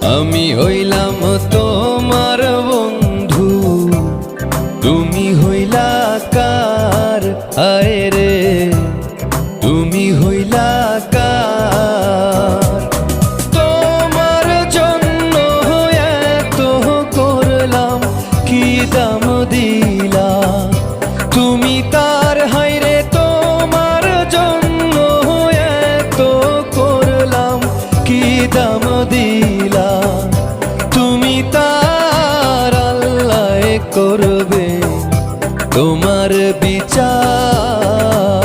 আমি হইলাম তোমার বন্ধু, তুমি হইলা কার? আয় রে তুমি হইলা কার? তোমার জন্য এত করলাম, কি দাম দিলা তুমি তার? হায়রে তোমার জন্য এত করলাম, কি দাম দিলা তুমি তার? আল্লাহ করবে তোমার বিচার।